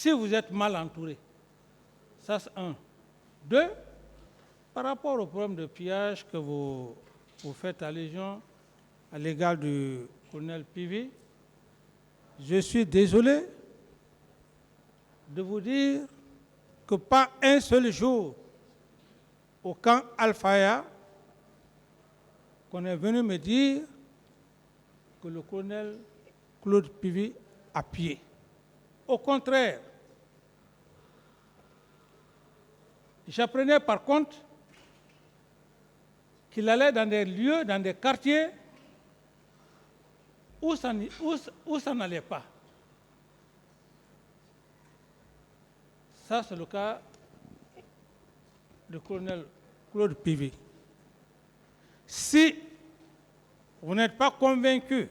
si vous êtes mal entouré. Ça, c'est un. Deux, par rapport au problème de pillage que vous faites allusion à l'égard du colonel Pivi, je suis désolé de vous dire que pas un seul jour au camp Al-Faya qu'on est venu me dire que le colonel Claude Pivi a pillé. Au contraire, j'apprenais par contre qu'il allait dans des lieux, dans des quartiers où ça n'allait pas. Ça, c'est le cas du colonel Claude Pivi. Si vous n'êtes pas convaincu,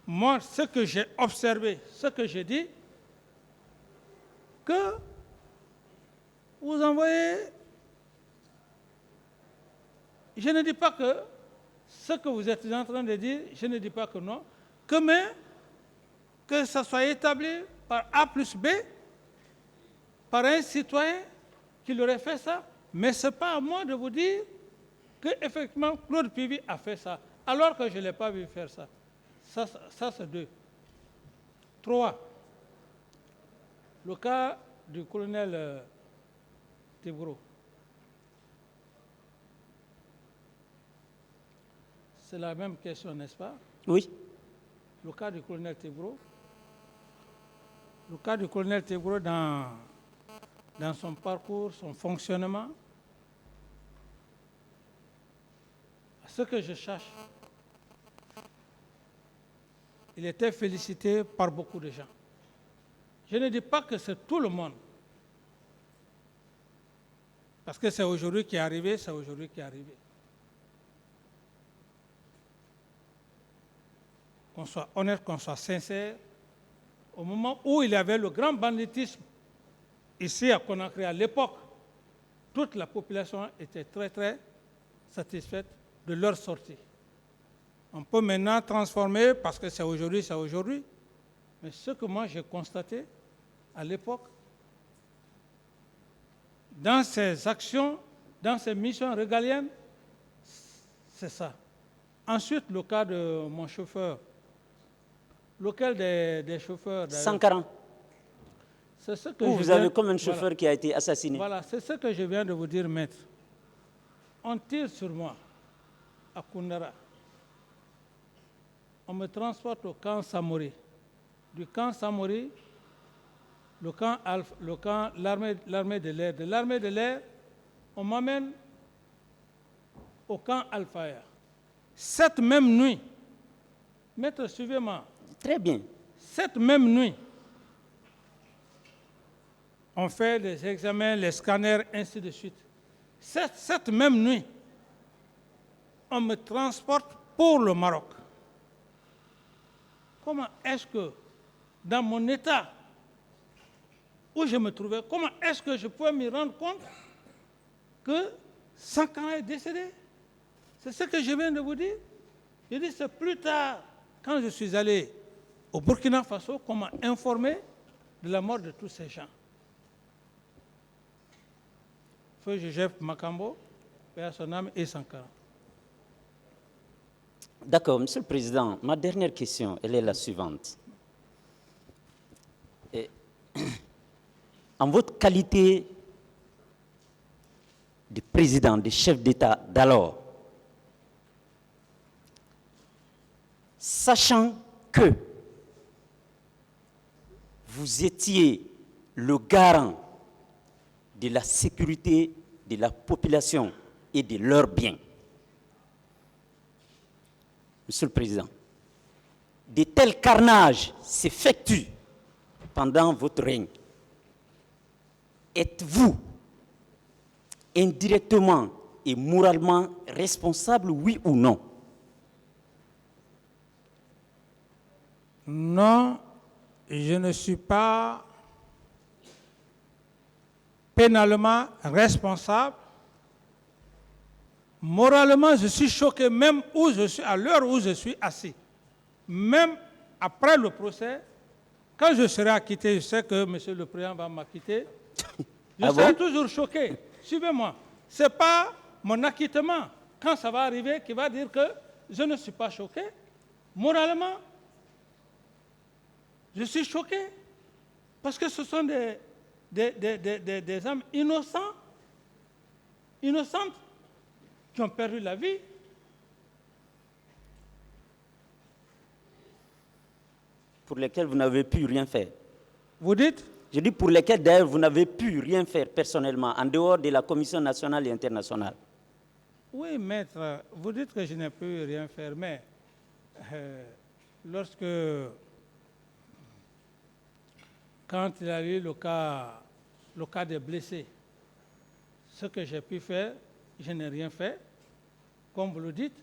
moi, ce que j'ai observé, ce que j'ai dit, que vous envoyez, je ne dis pas que ce que vous êtes en train de dire, je ne dis pas que non, que ça soit établi par A plus B, par un citoyen qui aurait fait ça, mais ce n'est pas à moi de vous dire qu'effectivement Claude Pivi a fait ça, alors que je ne l'ai pas vu faire ça. Ça c'est deux. Trois, le cas du colonel Tebro. C'est la même question, n'est-ce pas? Oui. Le cas du colonel Tebro. Le cas du colonel Tebro dans son parcours, son fonctionnement. Ce que je cherche, il était félicité par beaucoup de gens. Je ne dis pas que c'est tout le monde. Parce que c'est aujourd'hui qui est arrivé, c'est aujourd'hui qui est arrivé. Qu'on soit honnête, qu'on soit sincère, au moment où il y avait le grand banditisme ici à Conakry, à l'époque, toute la population était très, très satisfaite de leur sortie. On peut maintenant transformer, parce que c'est aujourd'hui, mais ce que moi j'ai constaté à l'époque, dans ces actions, dans ces missions régaliennes, c'est ça. Ensuite, le cas de mon chauffeur. Lequel des chauffeurs? Sankaran. C'est ce que vous avez comme un chauffeur qui a été assassiné. Voilà, c'est ce que je viens de vous dire, maître. On tire sur moi à Koundara. On me transporte au camp Samori. Du camp Samori, l'armée de l'air. De l'armée de l'air, on m'amène au camp Al-Faya. Cette même nuit, maître, suivez-moi. Très bien. Cette même nuit, on fait les examens, les scanners, ainsi de suite. Cette même nuit, on me transporte pour le Maroc. Comment est-ce que, dans mon état où je me trouvais, comment est-ce que je pouvais me rendre compte que Sankaran est décédé? C'est ce que je viens de vous dire. Je dis, c'est plus tard, quand je suis allé au Burkina Faso, qu'on m'a informé de la mort de tous ces gens. Feu Joseph Makambo, paix à son âme, et Sankaran. D'accord, Monsieur le Président, ma dernière question, elle est la suivante. En votre qualité de président, de chef d'État d'alors, sachant que vous étiez le garant de la sécurité de la population et de leurs biens, Monsieur le Président, de tels carnages s'effectuent pendant votre règne. Êtes-vous indirectement et moralement responsable, oui ou non? Non, je ne suis pas pénalement responsable. Moralement, je suis choqué, même où je suis, à l'heure où je suis assis. Même après le procès, quand je serai acquitté, je sais que M. le Président va m'acquitter. Je Ah serai bon? toujours choqué. Suivez-moi. Ce n'est pas mon acquittement, quand ça va arriver, qui va dire que je ne suis pas choqué. Moralement, je suis choqué. Parce que ce sont des âmes innocentes qui ont perdu la vie. Pour lesquels vous n'avez pu rien faire. Vous dites? Je dis pour lesquels d'ailleurs vous n'avez pu rien faire personnellement, en dehors de la Commission nationale et internationale. Oui, maître, vous dites que je n'ai pu rien faire, mais quand il y a eu le cas des blessés, ce que j'ai pu faire, je n'ai rien fait, comme vous le dites.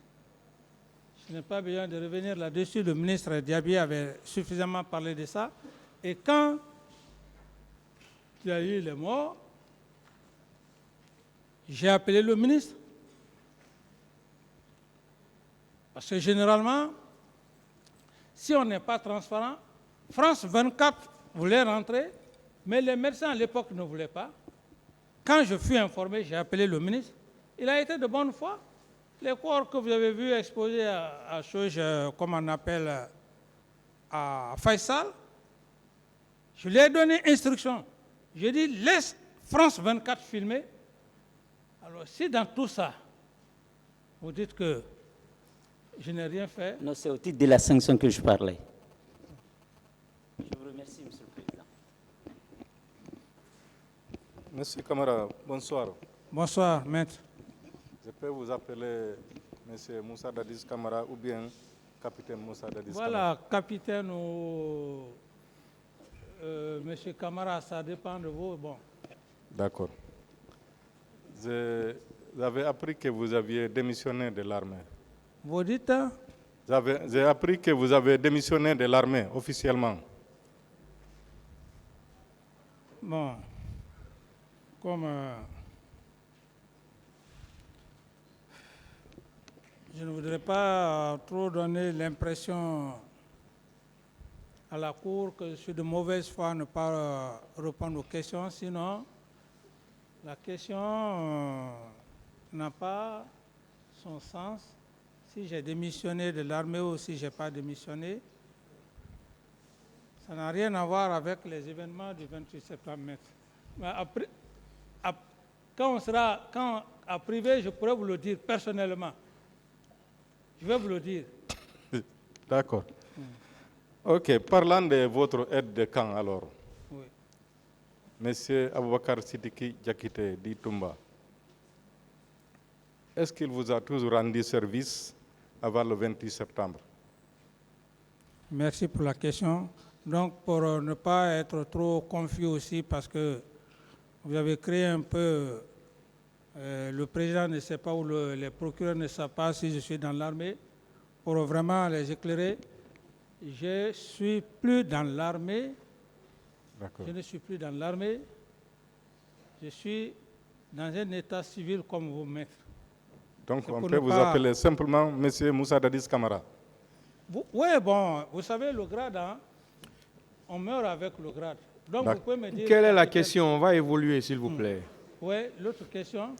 Je n'ai pas besoin de revenir là-dessus. Le ministre Diaby avait suffisamment parlé de ça. Et quand il y a eu les morts, j'ai appelé le ministre. Parce que généralement, si on n'est pas transparent, France 24 voulait rentrer, mais les médecins à l'époque ne voulaient pas. Quand je fus informé, j'ai appelé le ministre. Il a été de bonne foi. Les corps que vous avez vus exposés à comme on appelle, à Faisal, je lui ai donné instruction. J'ai dit, laisse France 24 filmer. Alors, si dans tout ça, vous dites que je n'ai rien fait. Non, c'est au titre de la sanction que je parlais. Je vous remercie, Monsieur le Président. Monsieur Camara, bonsoir. Bonsoir, maître. Je peux vous appeler Monsieur Moussa Dadis Camara ou bien Capitaine Moussa Dadis Camara. Voilà, capitaine ou Monsieur Camara, ça dépend de vous. Bon. D'accord. J'avais appris que vous aviez démissionné de l'armée. Vous dites? J'ai appris que vous avez démissionné de l'armée officiellement. Bon, comme je ne voudrais pas trop donner l'impression à la Cour que je suis de mauvaise foi à ne pas répondre aux questions, sinon la question n'a pas son sens. Si j'ai démissionné de l'armée ou si je n'ai pas démissionné, ça n'a rien à voir avec les événements du 28 septembre. Mais après, quand à privé, je pourrais vous le dire personnellement. Je vais vous le dire. D'accord. Ok, parlant de votre aide de camp alors. Oui. Monsieur Aboubakar Sidiki Diakité dit Toumba, est-ce qu'il vous a toujours rendu service avant le 28 septembre? Merci pour la question. Donc, pour ne pas être trop confus aussi, parce que vous avez créé un peu, le président ne sait pas ou les procureurs ne savent pas si je suis dans l'armée, pour vraiment les éclairer, je ne suis plus dans l'armée. D'accord. Je ne suis plus dans l'armée. Je suis dans un état civil comme vous, maître. Donc, C'est on pour peut ne vous pas- appeler simplement Monsieur Moussa Dadis Camara. Oui, bon, vous savez, le grade, hein, on meurt avec le grade. Donc, vous D'accord. pouvez me dire... Quelle est la capitaine. question? On va évoluer, s'il vous plaît. Oui, l'autre question.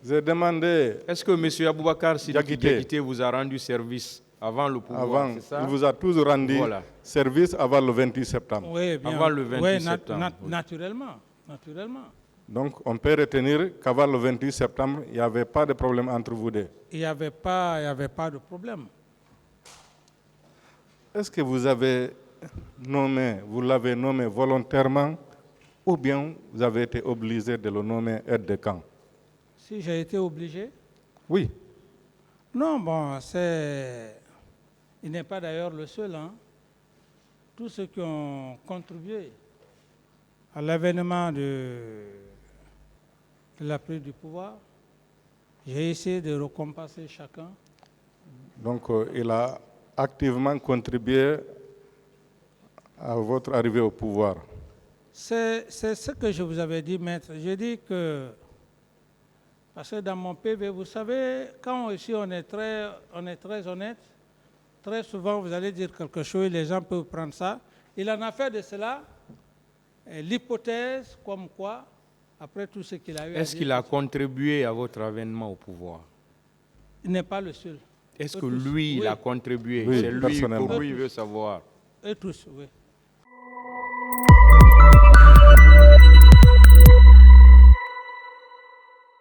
J'ai demandé Est-ce que M. Aboubakar Sidiki Diakité. Diakité vous a rendu service avant le pouvoir? avant, C'est ça? il vous a toujours rendu Voilà. service avant le 28 septembre. Oui, bien. Avant le 28 Oui, septembre, oui. Naturellement, naturellement. Donc, on peut retenir qu'avant le 28 septembre, il n'y avait pas de problème entre vous deux. Il n'y avait pas de problème. Est-ce que vous l'avez nommé volontairement ou bien vous avez été obligé de le nommer aide de camp? Si j'ai été obligé? Oui. Non, bon, il n'est pas d'ailleurs le seul. Hein. Tous ceux qui ont contribué à l'avènement de la prise du pouvoir, j'ai essayé de récompenser chacun. Donc, il a activement contribué à votre arrivée au pouvoir. C'est ce que je vous avais dit, maître. J'ai dit que, parce que dans mon PV, vous savez, quand ici on est très honnête, très souvent vous allez dire quelque chose, les gens peuvent prendre ça Il en a fait de cela l'hypothèse comme quoi, après tout ce qu'il a eu à Est-ce dire, qu'il a contribué à votre avènement au pouvoir? il n'est pas le seul. Est-ce Eux que tous, lui, il oui. a contribué? Oui, C'est lui, personnellement. pour lui, il veut savoir. Eux tous, oui.